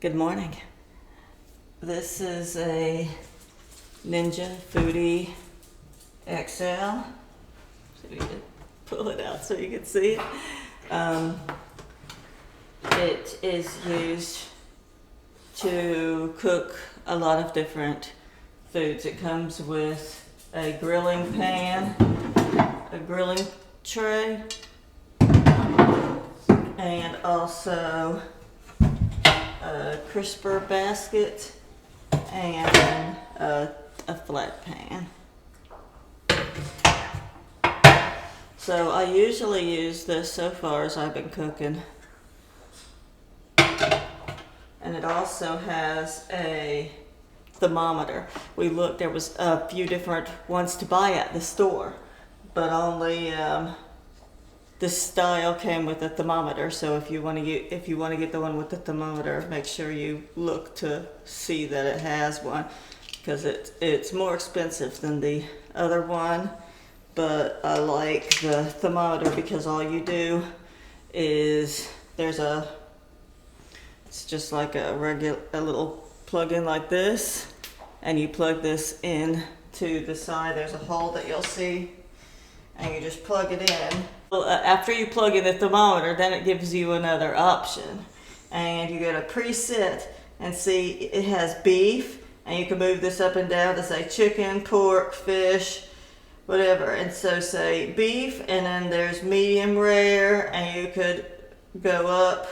Good morning. This is a Ninja Foodie XL. So we can pull it out so you can see it. It is used to cook a lot of different foods. It comes with a grilling pan, a grilling tray, and also a crisper basket and a flat pan. So I usually use this so far as I've been cooking. And it also has a thermometer. We looked, there was a few different ones to buy at the store, but only this style came with a thermometer. So if you want to get the one with the thermometer, make sure you look to see that it has one, because it's more expensive than the other one. But I like the thermometer because all you do is it's just like a little plug-in like this, and you plug this in to the side. There's a hole that you'll see, and you just plug it in. Well, after you plug in the thermometer, then it gives you another option, and you get a preset, and see it has beef, and you can move this up and down to say chicken, pork, fish, whatever. And so say beef, and then there's medium rare, and you could go up.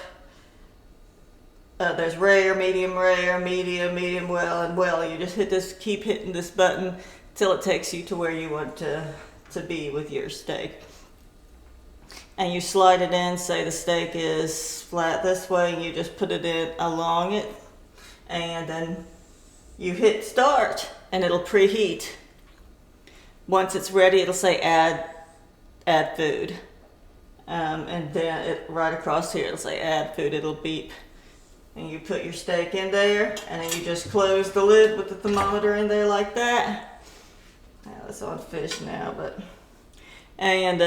There's rare, medium, medium well, and well. You just keep hitting this button till it takes you to where you want to be with your steak. And you slide it in, say the steak is flat this way, and you just put it in along it, and then you hit start, and it'll preheat. Once it's ready, it'll say add food, and then right across here it'll say add food. It'll beep. And you put your steak in there, and then you just close the lid with the thermometer in there like that. Now it's on fish now, and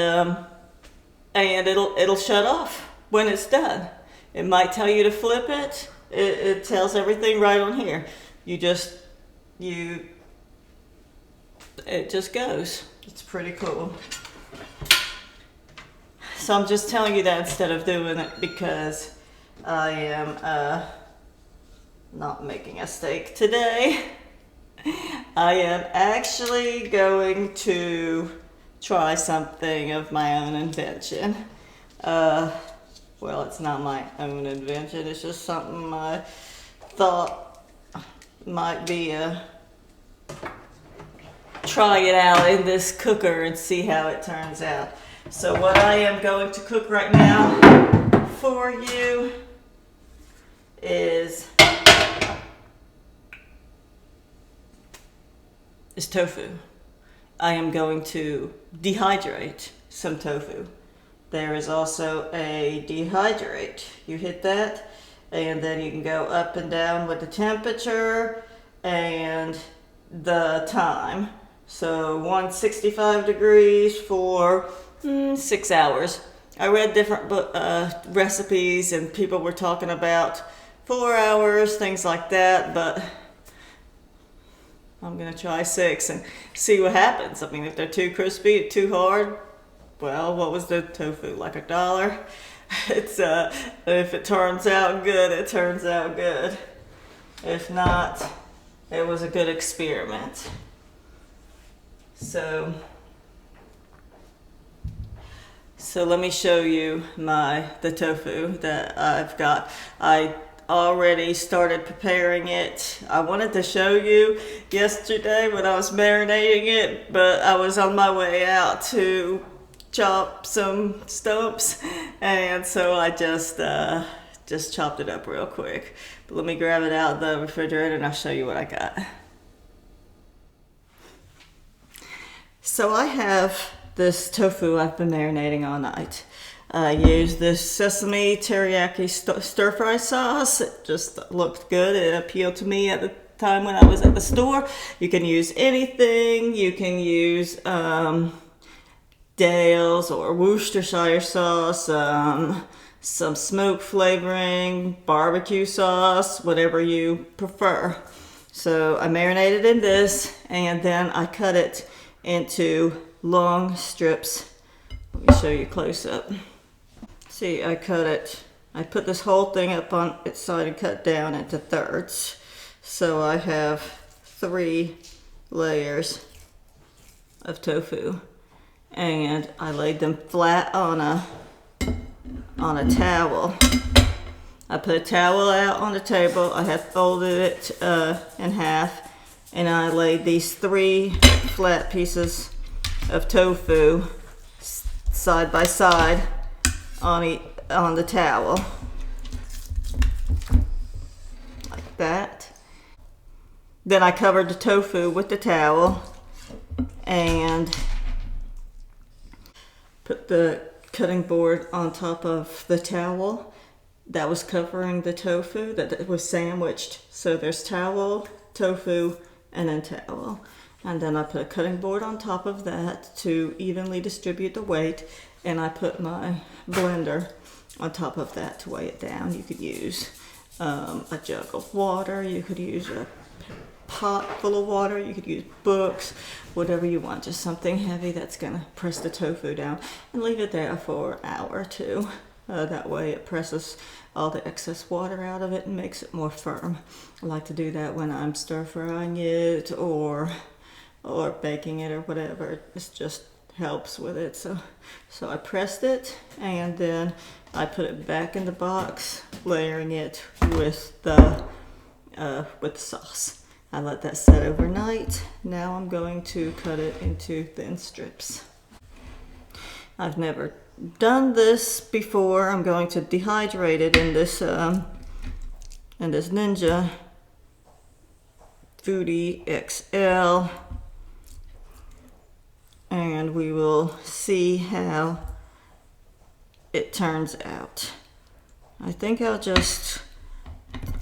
it'll shut off when it's done. It might tell you to flip it. It tells everything right on here. It just goes. It's pretty cool. So I'm just telling you that instead of doing it because I am not making a steak today. I am actually going to try something of my own invention. Well, it's not my own invention. It's just something I thought might be try it out in this cooker and see how it turns out. So what I am going to cook right now for you is tofu. I am going to dehydrate some tofu. There is also a dehydrate. You hit that, and then you can go up and down with the temperature and the time. So 165 degrees for 6 hours. I read different recipes, and people were talking about 4 hours, things like that, but I'm gonna try 6 and see what happens. I mean, if they're too crispy, too hard, well, what was the tofu, like $1? It's if it turns out good, it turns out good. If not, it was a good experiment. So let me show you the tofu that I've got. I already started preparing it. I wanted to show you yesterday when I was marinating it, but I was on my way out to chop some stumps, and so I just chopped it up real quick. But let me grab it out of the refrigerator and I'll show you what I got. So I have this tofu I've been marinating all night. I used this sesame teriyaki stir fry sauce. It just looked good. It appealed to me at the time when I was at the store. You can use anything. You can use Dale's or Worcestershire sauce, some smoke flavoring, barbecue sauce, whatever you prefer. So I marinated in this, and then I cut it into long strips. Let me show you close up. See, I put this whole thing up on its side and cut down into thirds. So I have 3 layers of tofu, and I laid them flat on a towel. I put a towel out on the table. I had folded it in half, and I laid these 3 flat pieces of tofu side by side on the towel, like that. Then I covered the tofu with the towel and put the cutting board on top of the towel that was covering the tofu that was sandwiched. So there's towel, tofu, and then towel. And then I put a cutting board on top of that to evenly distribute the weight, and I put my blender on top of that to weigh it down. You could use a jug of water, you could use a pot full of water, you could use books, whatever you want, just something heavy that's gonna press the tofu down, and leave it there for an hour or 2. That way it presses all the excess water out of it and makes it more firm. I like to do that when I'm stir frying it or baking it or whatever. It just helps with it. So I pressed it, and then I put it back in the box, layering it with the sauce. I let that set overnight. Now I'm going to cut it into thin strips. I've never done this before. I'm going to dehydrate it in this Ninja Foodie XL, and we will see how it turns out. I think I'll just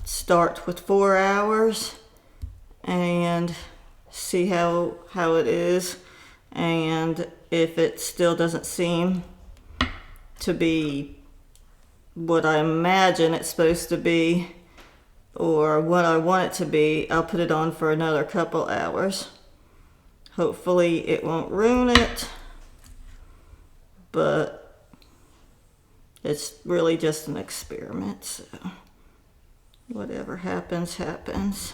start with 4 hours and see how it is, and if it still doesn't seem to be what I imagine it's supposed to be or what I want it to be, I'll put it on for another couple hours. Hopefully it won't ruin it, but it's really just an experiment, so whatever happens, happens.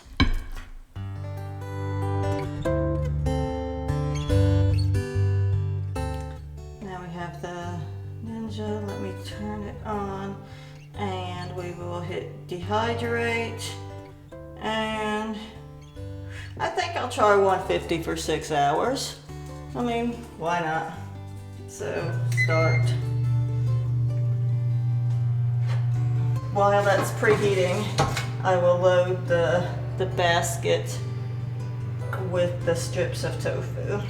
Now we have the Ninja. Let me turn it on, and we will hit dehydrate, and I think I'll try 150 for 6 hours. I mean, why not? So, start. While that's preheating, I will load the basket with the strips of tofu.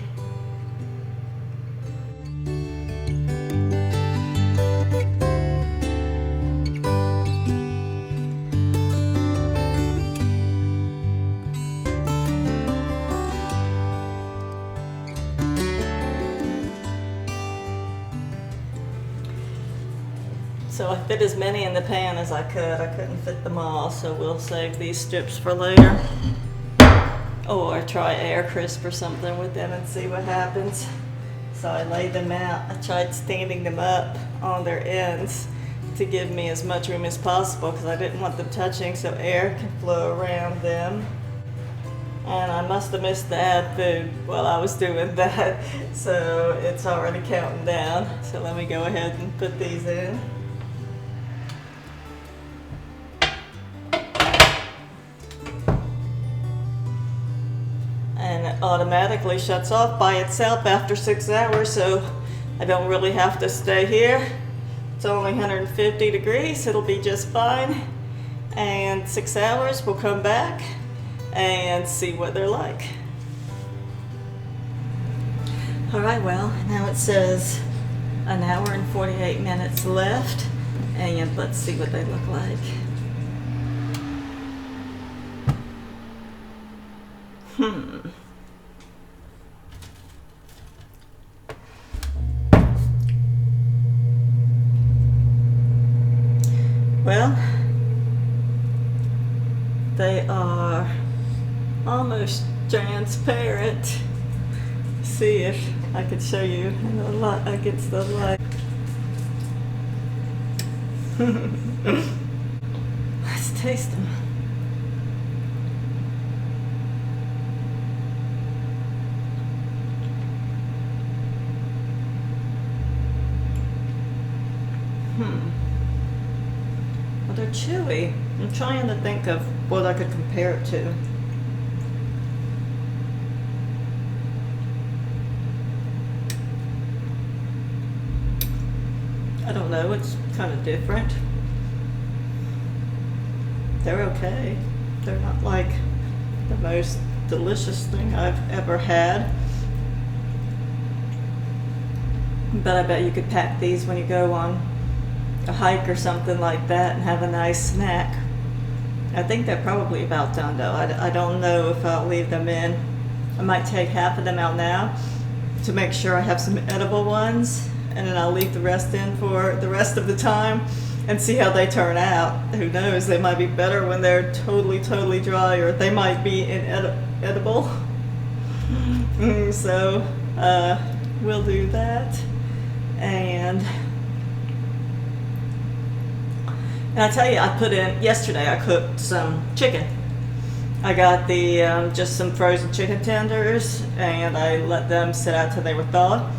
So I fit as many in the pan as I could. I couldn't fit them all, so we'll save these strips for later. Or try air crisp or something with them and see what happens. So I laid them out. I tried standing them up on their ends to give me as much room as possible because I didn't want them touching so air can flow around them. And I must have missed the ad food while I was doing that, so it's already counting down. So let me go ahead and put these in. And it automatically shuts off by itself after 6 hours, so I don't really have to stay here. It's only 150 degrees, it'll be just fine. And 6 hours, we'll come back and see what they're like. All right, well, now it says 1 hour and 48 minutes left, and let's see what they look like. They are almost transparent. See if I could show you in the light, against the light. Let's taste them. Well, they're chewy. I'm trying to think of what I could compare it to. I don't know, it's kind of different. They're okay. They're not like the most delicious thing I've ever had. But I bet you could pack these when you go on a hike or something like that and have a nice snack. I think they're probably about done though. I don't know if I'll leave them in. I might take half of them out now to make sure I have some edible ones, and then I'll leave the rest in for the rest of the time and see how they turn out. Who knows, they might be better when they're totally dry, or they might be inedible. So we'll do that. And I tell you, I put in, yesterday I cooked some chicken. I got the just some frozen chicken tenders, and I let them sit out till they were thawed.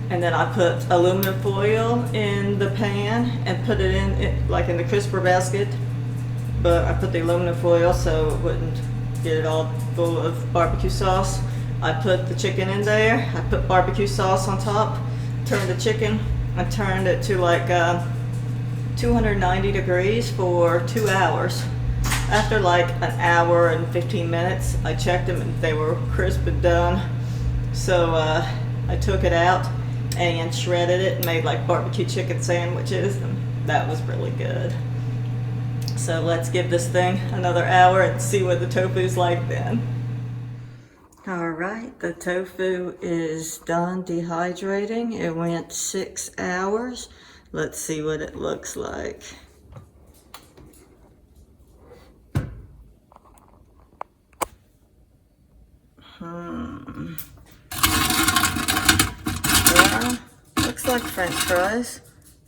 And then I put aluminum foil in the pan and put it in like in the crisper basket. But I put the aluminum foil so it wouldn't get it all full of barbecue sauce. I put the chicken in there. I put barbecue sauce on top. Turned the chicken. I turned it to like 290 degrees for 2 hours. After like an hour and 15 minutes, I checked them and they were crisp and done. So I took it out and shredded it and made like barbecue chicken sandwiches, and that was really good. So let's give this thing another hour and see what the tofu's like then. All right, the tofu is done dehydrating. It went 6 hours. Let's see what it looks like. Yeah, looks like French fries.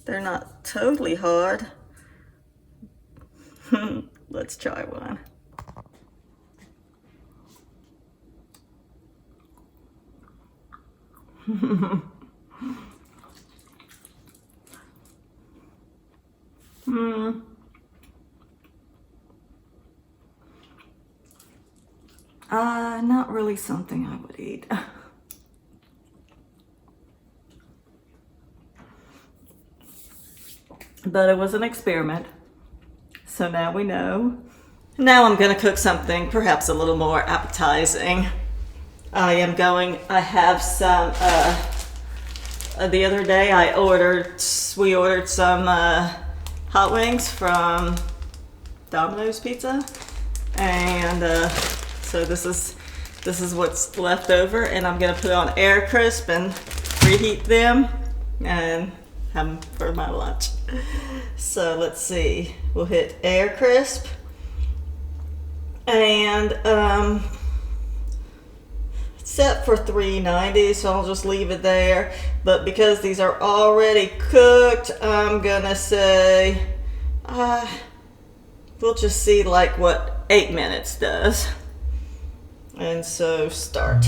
They're not totally hard. Let's try one. Not really something I would eat. But it was an experiment. So now we know. Now I'm gonna cook something perhaps a little more appetizing. I have some, the other day we ordered some hot wings from Domino's Pizza, and so this is what's left over, and I'm gonna put on air crisp and reheat them and have them for my lunch. So let's see, we'll hit air crisp, and set for 390, so I'll just leave it there. But because these are already cooked, I'm gonna say we'll just see like what 8 minutes does. And so start.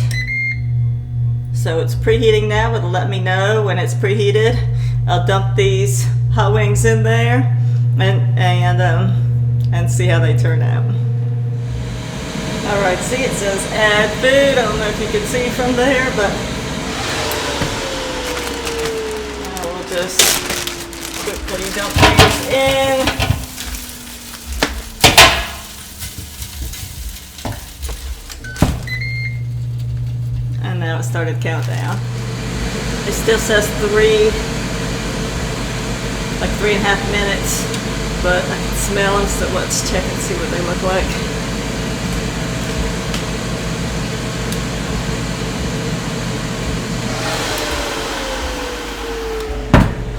So it's preheating now. It'll let me know when it's preheated. I'll dump these hot wings in there and see how they turn out. All right, see, it says add food. I don't know if you can see from there, but we'll just quickly dump these in. And now it started countdown. It still says like 3.5 minutes, but I can smell them, so let's check and see what they look like.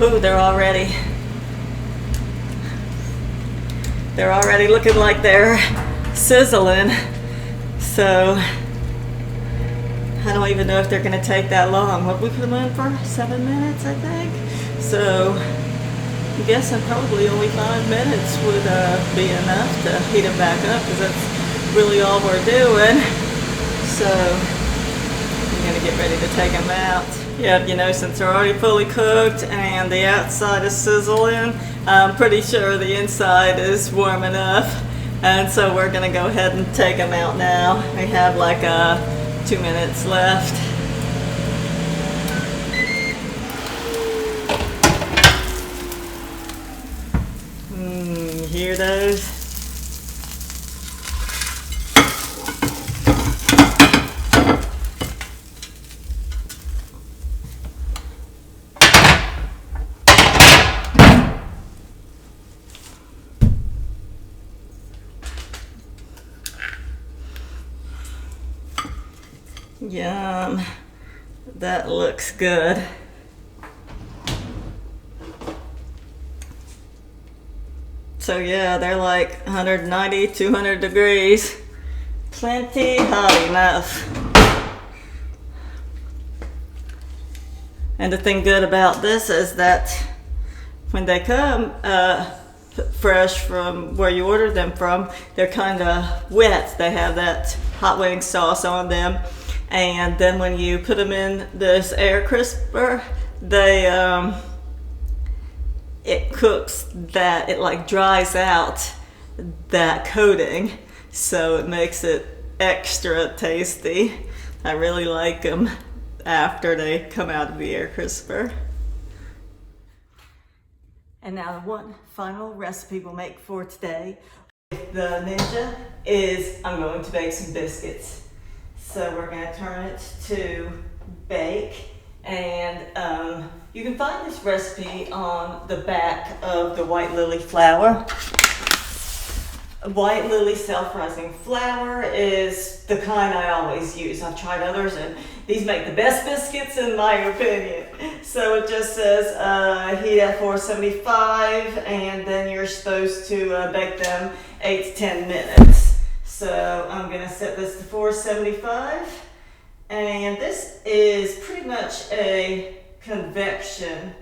Ooh, they're already looking like they're sizzling. So I don't even know if they're gonna take that long. What we put them in for? 7 minutes, I think. So I'm guessing probably only 5 minutes would be enough to heat them back up, because that's really all we're doing. So I'm gonna get ready to take them out. Yeah, you know, since they're already fully cooked and the outside is sizzling, I'm pretty sure the inside is warm enough. And so we're gonna go ahead and take them out now. We have like 2 minutes left. You hear those? Yum, that looks good. So yeah, they're like 190, 200 degrees. Plenty hot enough. And the thing good about this is that when they come fresh from where you ordered them from, they're kind of wet. They have that hot wing sauce on them. And then when you put them in this air crisper, they it cooks that, it like dries out that coating, so it makes it extra tasty. I really like them after they come out of the air crisper. And now the one final recipe we'll make for today with the Ninja is I'm going to bake some biscuits. So we're going to turn it to bake, and you can find this recipe on the back of the white lily flour. White lily self-rising flour is the kind I always use. I've tried others and these make the best biscuits in my opinion. So it just says heat at 475, and then you're supposed to bake them 8 to 10 minutes. So I'm gonna set this to 475, and this is pretty much a convection.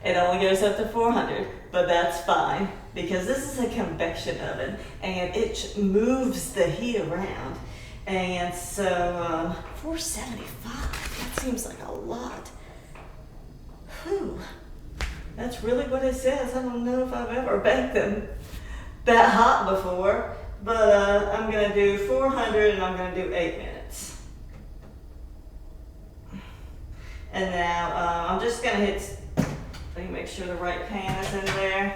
It only goes up to 400, but that's fine because this is a convection oven and it moves the heat around. And so 475, that seems like a lot. Whew. That's really what it says. I don't know if I've ever baked them that hot before, but I'm gonna do 400 and I'm gonna do 8 minutes. And now I'm just gonna hit, let me make sure the right pan is in there.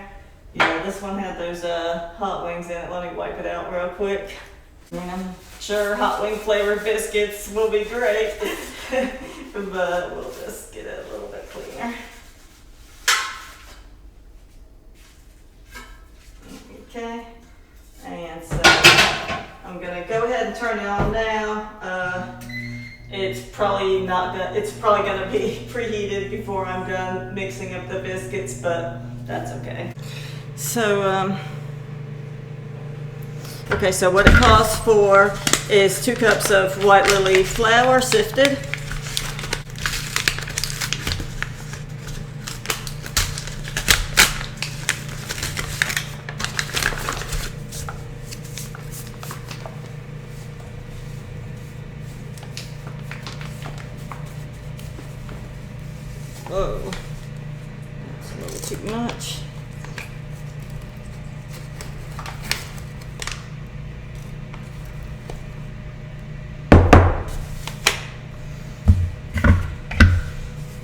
Yeah, this one had those hot wings in it. Let me wipe it out real quick. I mean, I'm sure hot wing flavored biscuits will be great, but we'll just get it a little bit cleaner. Okay, and so I'm gonna go ahead and turn it on now. It's probably gonna be preheated before I'm done mixing up the biscuits, but that's okay. So, okay, so what it calls for is 2 cups of white lily flour sifted. Whoa, that's a little too much.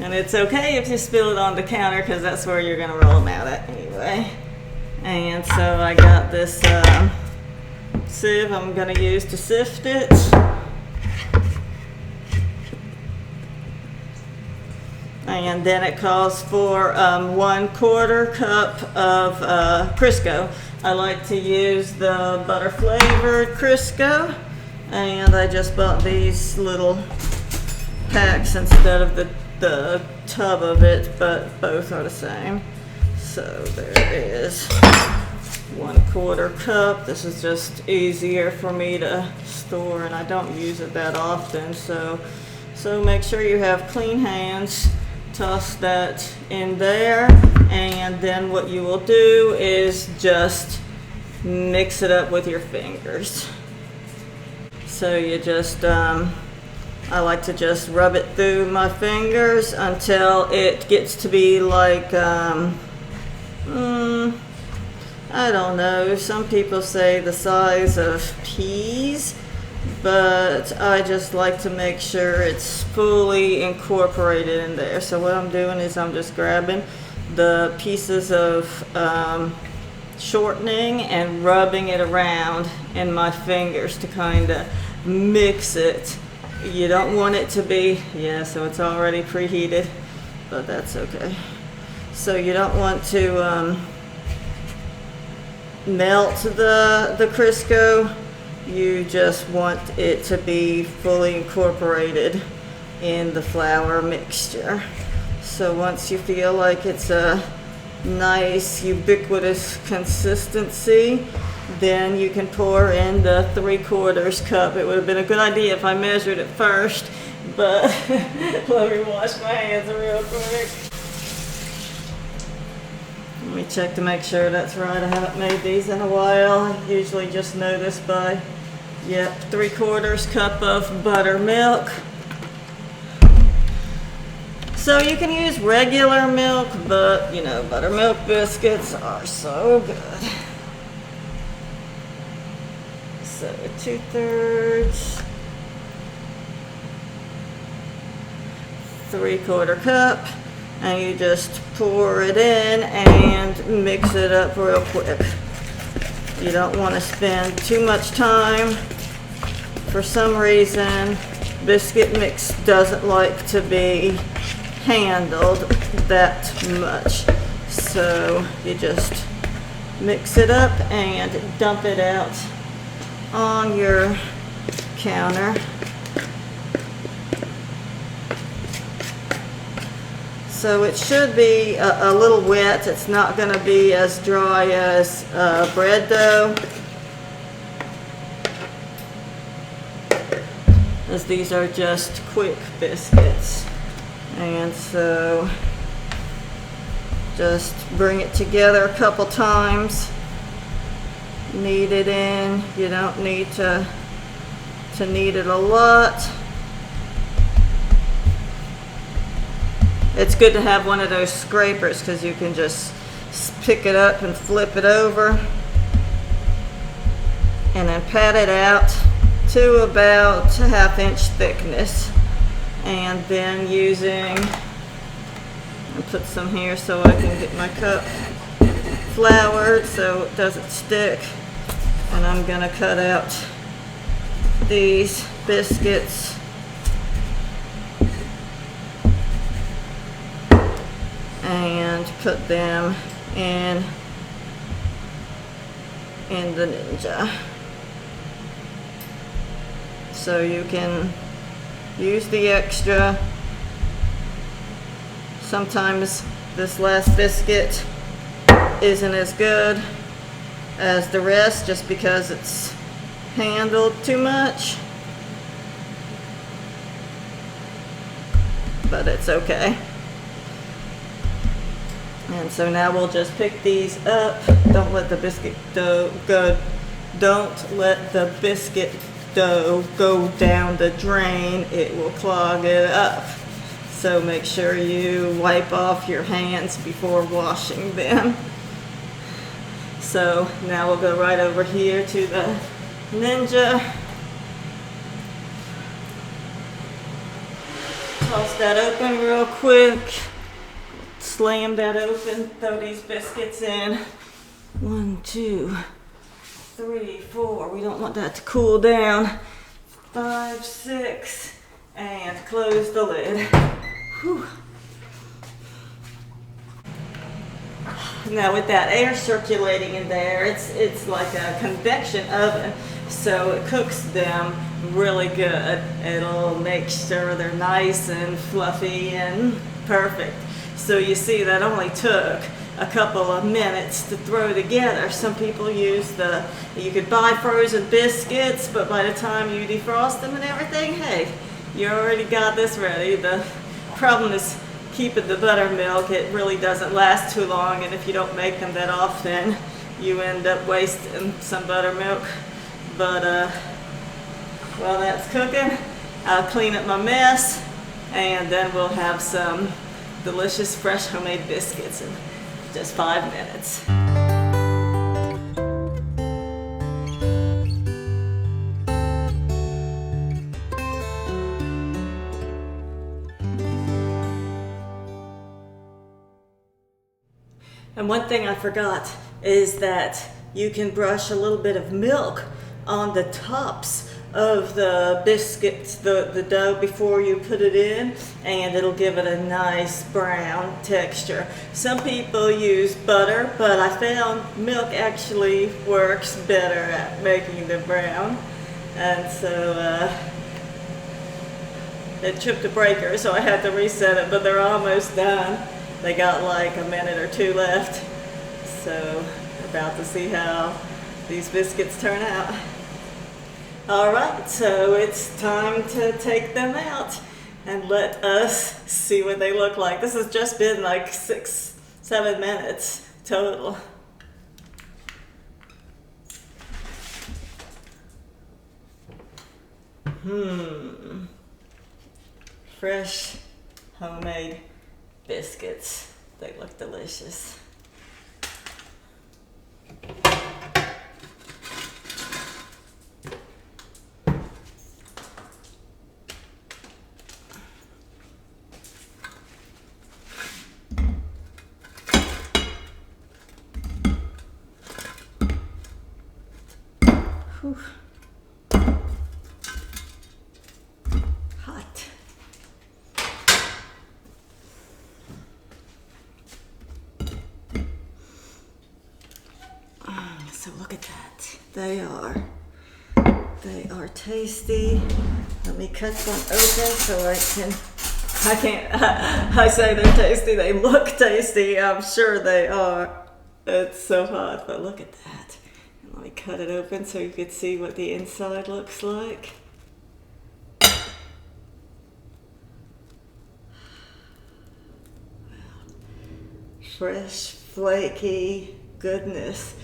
And it's okay if you spill it on the counter because that's where you're going to roll them out at anyway. And so I got this sieve I'm going to use to sift it. And then it calls for 1/4 cup of Crisco. I like to use the butter flavored Crisco, and I just bought these little packs instead of the tub of it, but both are the same. So So there it is, 1/4 cup. This is just easier for me to store, and I don't use it that often. So make sure you have clean hands. Toss that in there, and then what you will do is just mix it up with your fingers. So you just, I like to just rub it through my fingers until it gets to be like, I don't know, some people say the size of peas, but I just like to make sure it's fully incorporated in there. So what I'm doing is I'm just grabbing the pieces of shortening and rubbing it around in my fingers to kind of mix it. You don't want it to be, yeah, so it's already preheated, but that's okay. So you don't want to melt the Crisco. You just want it to be fully incorporated in the flour mixture. So once you feel like it's a nice ubiquitous consistency, then you can pour in the 3/4 cup. It would have been a good idea if I measured it first, but let me wash my hands real quick. Let me check to make sure that's right. I haven't made these in a while. I usually just know this by, yep, 3/4 cup of buttermilk. So you can use regular milk, but you know, buttermilk biscuits are so good. So 2/3, 3/4 cup, and you just pour it in and mix it up real quick. You don't want to spend too much time. For some reason, biscuit mix doesn't like to be handled that much. So you just mix it up and dump it out on your counter. So it should be a little wet. It's not going to be as dry as bread dough, as these are just quick biscuits. And so just bring it together a couple times, knead it in. You don't need to knead it a lot. It's good to have one of those scrapers because you can just pick it up and flip it over, and then pat it out to about a 1/2 inch thickness. And then using, I'll put some here so I can get my cup floured so it doesn't stick. And I'm gonna cut out these biscuits and put them in the Ninja. So you can use the extra. Sometimes this last biscuit isn't as good as the rest just because it's handled too much, but it's okay. And so now we'll just pick these up. Don't let the biscuit dough go down the drain. It will clog it up. So make sure you wipe off your hands before washing them. So now we'll go right over here to the Ninja. Toss that open real quick. Slam that open, throw these biscuits in. 1, 2, 3, 4. We don't want that to cool down. 5, 6, and close the lid. Whew. Now with that air circulating in there, it's like a convection oven, so it cooks them really good. It'll make sure they're nice and fluffy and perfect. So you see that only took a couple of minutes to throw together. Some people use you could buy frozen biscuits, but by the time you defrost them and everything, hey, you already got this ready. The problem is keeping the buttermilk. It really doesn't last too long, and if you don't make them that often, you end up wasting some buttermilk. But while that's cooking, I'll clean up my mess, and then we'll have some delicious fresh homemade biscuits in just 5 minutes. And one thing I forgot is that you can brush a little bit of milk on the tops of the biscuits, the dough, before you put it in, and it'll give it a nice brown texture. Some people use butter, but I found milk actually works better at making the brown. And so it tripped a breaker, so I had to reset it, but they're almost done. They got like a minute or 2 left. So we're about to see how these biscuits turn out. All right, so it's time to take them out and let us see what they look like. This has just been like 6-7 minutes total. Fresh homemade biscuits. They look delicious. Whew. Hot. So look at that. They are tasty. Let me cut some open so I say they're tasty. They look tasty. I'm sure they are. It's so hot, but look at that. And let me cut it open so you can see what the inside looks like. Fresh, flaky goodness.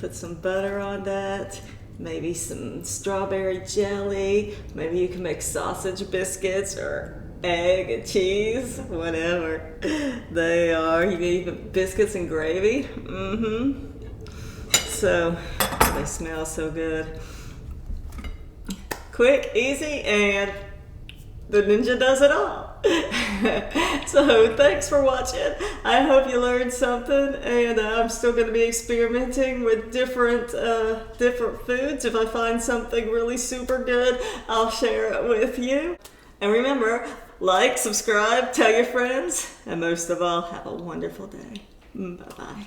Put some butter on that, maybe some strawberry jelly, maybe you can make sausage biscuits or egg and cheese, whatever. They are, you can even biscuits and gravy. So, they smell so good. Quick, easy, and the Ninja does it all. So thanks for watching. I hope you learned something, and I'm still going to be experimenting with different foods. If I find something really super good, I'll share it with you. And remember, like, subscribe, tell your friends, and most of all, have a wonderful day. Bye-bye.